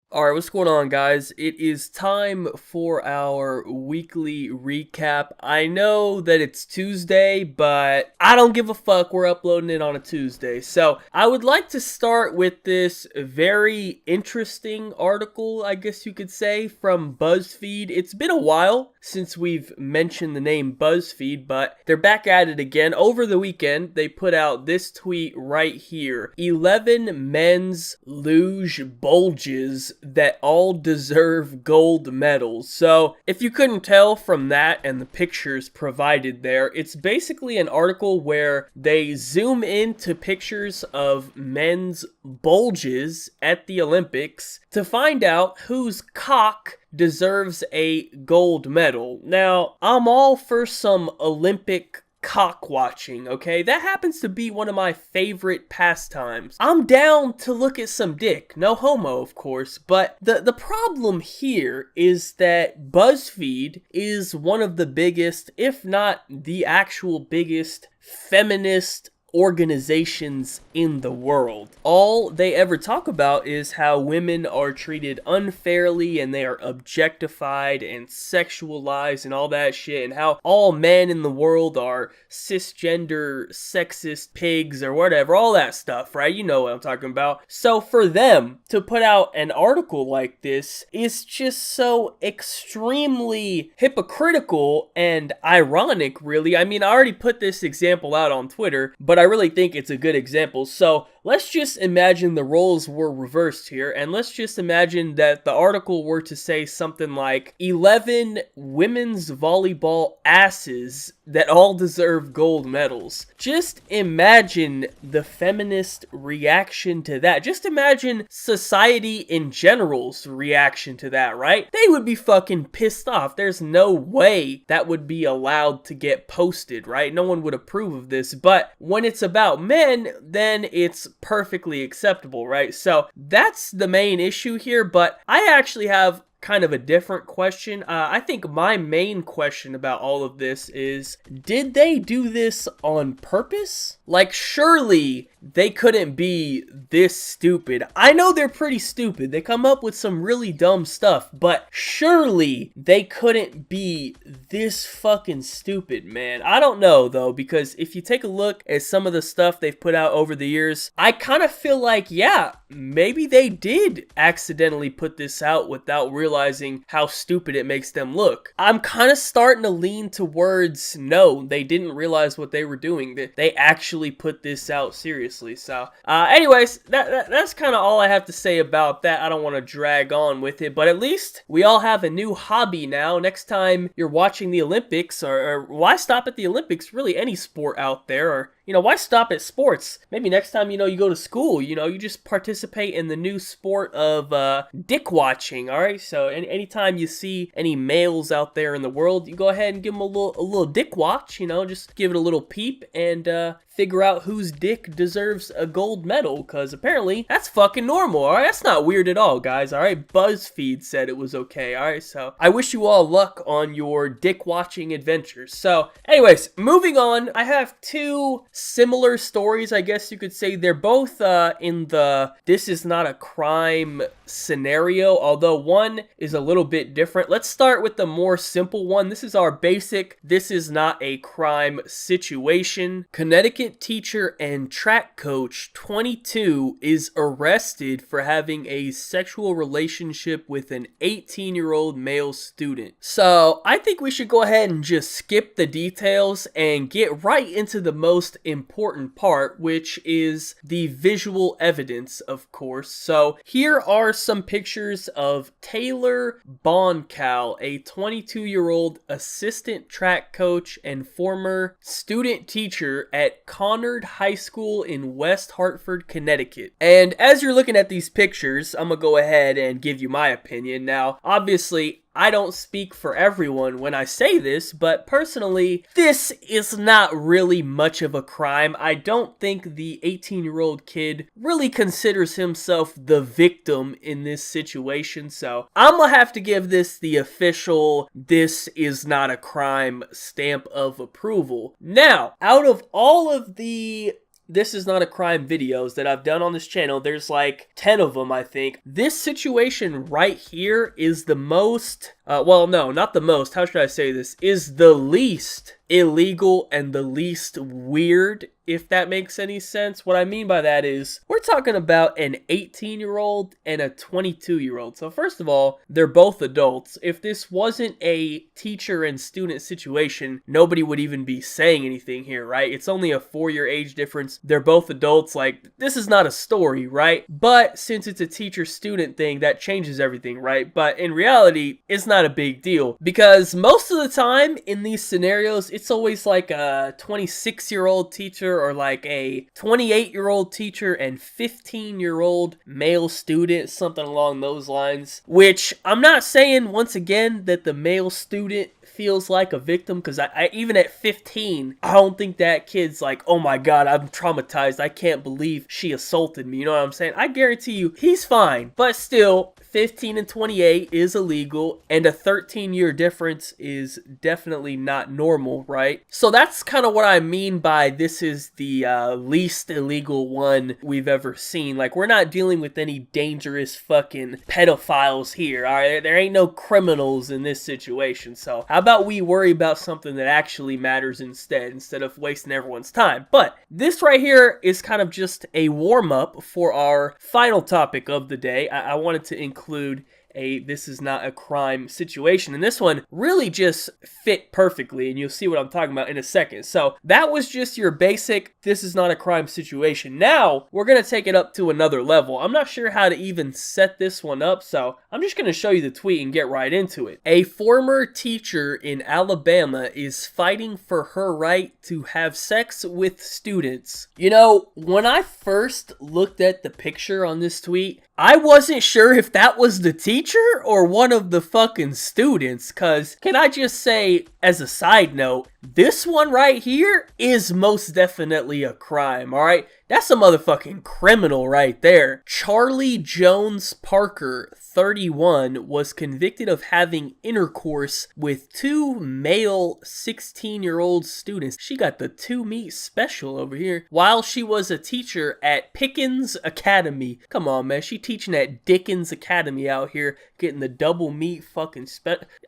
Alright, what's going on, guys? It is time for our weekly recap. I know that it's Tuesday, but I don't give a fuck. We're uploading it on a Tuesday. So, I would like to start with this very interesting article, I guess you could say, from Buzzfeed. It's been a while since we've mentioned the name Buzzfeed, but they're back at it again. Over the weekend, they put out this tweet right here. 11 men's luge bulges that all deserve gold medals. So, if you couldn't tell from that and the pictures provided there, it's basically an article where they zoom into pictures of men's bulges at the Olympics to find out whose cock deserves a gold medal. Now, I'm all for some Olympic cock watching, okay? That happens to be one of my favorite pastimes. I'm down to look at some dick. No homo, of course. But the problem here is that BuzzFeed is one of the biggest, if not the actual biggest, feminist organizations in the world. All they ever talk about is how women are treated unfairly and they are objectified and sexualized and all that shit, and how all men in the world are cisgender, sexist pigs or whatever, all that stuff, right? You know what I'm talking about. So for them to put out an article like this is just so extremely hypocritical and ironic, really. I mean, I already put this example out on Twitter, but I really think it's a good example. So let's just imagine the roles were reversed here, and let's just imagine that the article were to say something like 11 women's volleyball asses that all deserve gold medals. Just imagine the feminist reaction to that. Just imagine society in general's reaction to that, right? They would be fucking pissed off. There's no way that would be allowed to get posted, right? No one would approve of this. But when it's about men, then it's perfectly acceptable, right? So that's the main issue here, but I actually have kind of a different question. I think my main question about all of this is, did they do this on purpose? Like, surely they couldn't be this stupid. I know they're pretty stupid. They come up with some really dumb stuff, but surely they couldn't be this fucking stupid, man. I don't know, though, because if you take a look at some of the stuff they've put out over the years, I kind of feel like, yeah, maybe they did accidentally put this out without realizing how stupid it makes them look. I'm kind of starting to lean towards, no, they didn't realize what they were doing. They actually put this out seriously. So, anyways, that's kind of all I have to say about that. I don't want to drag on with it, but at least we all have a new hobby now. Next time you're watching the Olympics, or why stop at the Olympics? Really, any sport out there, or why stop at sports? Maybe next time, you go to school, you just participate in the new sport of dickwatching, all right? So anytime you see any males out there in the world, you go ahead and give them a little dick watch, just give it a little peep and figure out whose dick deserves a gold medal, because apparently that's fucking normal, all right? That's not weird at all, guys, all right? BuzzFeed said it was okay, all right? So I wish you all luck on your dick watching adventures. So anyways, moving on, I have two similar stories, I guess you could say. They're both in the this is not a crime scenario, although one is a little bit different. Let's start with the more simple one. This is our basic this is not a crime situation. Connecticut teacher and track coach, 22, is arrested for having a sexual relationship with an 18-year-old male student. So I think we should go ahead and just skip the details and get right into the most important part, which is the visual evidence, of course. So here are some pictures of Taylor Boncal, a 22-year-old assistant track coach and former student teacher at Conard High School in West Hartford, Connecticut. And as you're looking at these pictures, I'm gonna go ahead and give you my opinion. Now, obviously, I don't speak for everyone when I say this, but personally, this is not really much of a crime. I don't think the 18-year-old kid really considers himself the victim in this situation, so I'm gonna have to give this the official "this is not a crime" stamp of approval. Now, out of all of the This Is Not a Crime videos that I've done on this channel, there's like 10 of them, I think. This situation right here is the most, well, no, not the most, how should I say this, is the least illegal and the least weird, if that makes any sense. What I mean by that is, we're talking about an 18-year-old and a 22-year-old. So first of all, they're both adults. If this wasn't a teacher and student situation, nobody would even be saying anything here, right? It's only a 4-year age difference. They're both adults. Like, this is not a story, right? But since it's a teacher-student thing, that changes everything, right? But in reality, it's not a big deal, because most of the time in these scenarios, it's always like a 26-year-old teacher or like a 28-year-old teacher and 15-year-old male student, something along those lines. Which, I'm not saying, once again, that the male student feels like a victim, because I even at 15, I don't think that kid's like, oh my god, I'm traumatized, I can't believe she assaulted me, you know what I'm saying? I guarantee you, he's fine. But still, 15 and 28 is illegal, and a 13-year difference is definitely not normal, right? So that's kind of what I mean by this is the least illegal one we've ever seen. Like, we're not dealing with any dangerous fucking pedophiles here, alright? There ain't no criminals in this situation, so how about we worry about something that actually matters instead of wasting everyone's time? But this right here is kind of just a warm-up for our final topic of the day. I wanted to include a This Is Not a Crime situation, and this one really just fit perfectly, and you'll see what I'm talking about in a second. So that was just your basic This Is Not a Crime situation. Now we're gonna take it up to another level. I'm not sure how to even set this one up, so I'm just gonna show you the tweet and get right into it. A former teacher in Alabama is fighting for her right to have sex with students. You know, when I first looked at the picture on this tweet, I wasn't sure if that was the teacher or one of the fucking students, cause can I just say, as a side note, this one right here is most definitely a crime, alright? That's a motherfucking criminal right there. Charlie Jones Parker, 31, was convicted of having intercourse with two male 16-year-old students. She got the two meat special over here. While she was a teacher at Pickens Academy. Come on, man. She teaching at Dickens Academy out here, getting the double meat fucking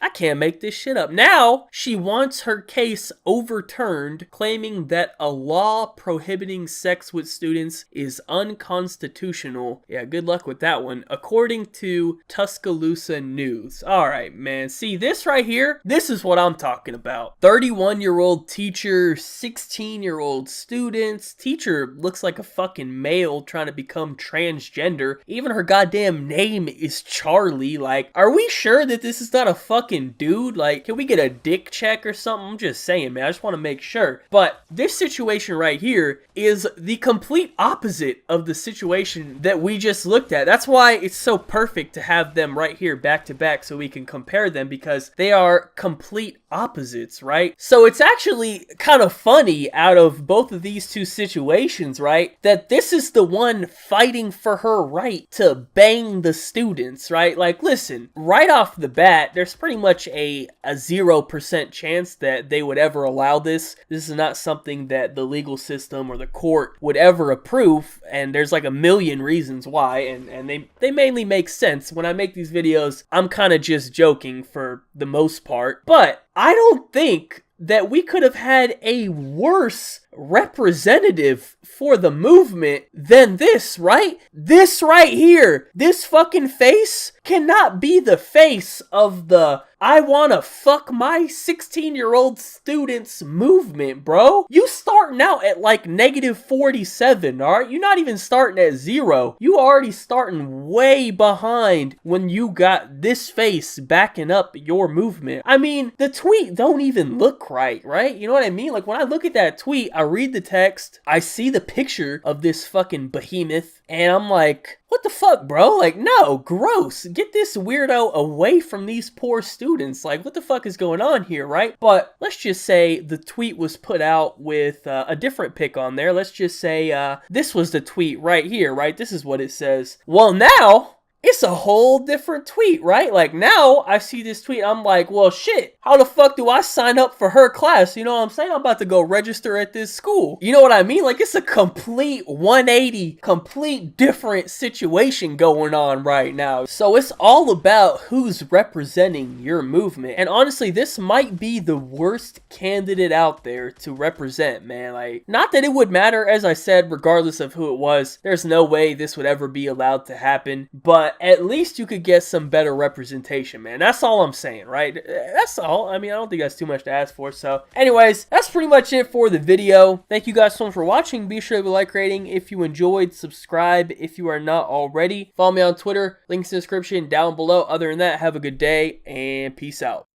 I can't make this shit up. Now, she wants her case overturned, claiming that a law prohibiting sex with students is unconstitutional. Yeah, good luck with that one, according to Tuscaloosa News. Alright, man. See, this right here, this is what I'm talking about. 31-year-old teacher, 16-year-old students. Teacher looks like a fucking male trying to become transgender. Even her goddamn name is Charlie. Like, are we sure that this is not a fucking dude? Like, can we get a dick check or something? I'm just saying, man. I just want to make sure. But this situation right here is the complete opposite of the situation that we just looked at. That's why it's so perfect to have them right here back to back so we can compare them, because they are complete opposites, right? So it's actually kind of funny out of both of these two situations, right, that this is the one fighting for her right to bang the students, right? Like, listen, right off the bat, there's pretty much a 0% chance that they would ever allow this. This is not something that the legal system or the court would ever approve, and there's like a million reasons why, and they mainly make sense. When I make these videos, I'm kind of just joking for the most part, but I don't think that we could have had a worse representative for the movement than this, right? This right here, this fucking face cannot be the face of the I wanna fuck my 16-year-old students movement, bro. You starting out at like -47, alright? You're not even starting at 0. You already starting way behind when you got this face backing up your movement. I mean, the tweet don't even look right? You know what I mean? Like, when I look at that tweet, I read the text, I see the picture of this fucking behemoth, and I'm like, what the fuck, bro? Like, no, gross. Get this weirdo away from these poor students. Like, what the fuck is going on here, right? But let's just say the tweet was put out with a different pic on there. Let's just say this was the tweet right here, right? This is what it says. Well, now it's a whole different tweet, right? Like, now I see this tweet, I'm like, well, shit, how the fuck do I sign up for her class? You know what I'm saying? I'm about to go register at this school. You know what I mean? Like, it's a complete 180, complete different situation going on right now. So it's all about who's representing your movement. And honestly, this might be the worst candidate out there to represent, man. Like, not that it would matter, as I said, regardless of who it was. There's no way this would ever be allowed to happen, but at least you could get some better representation, man. That's all I'm saying, right? That's all. I mean, I don't think that's too much to ask for. So anyways, that's pretty much it for the video. Thank you guys so much for watching. Be sure to leave a like rating if you enjoyed. Subscribe if you are not already. Follow me on Twitter. Links in the description down below. Other than that, have a good day and peace out.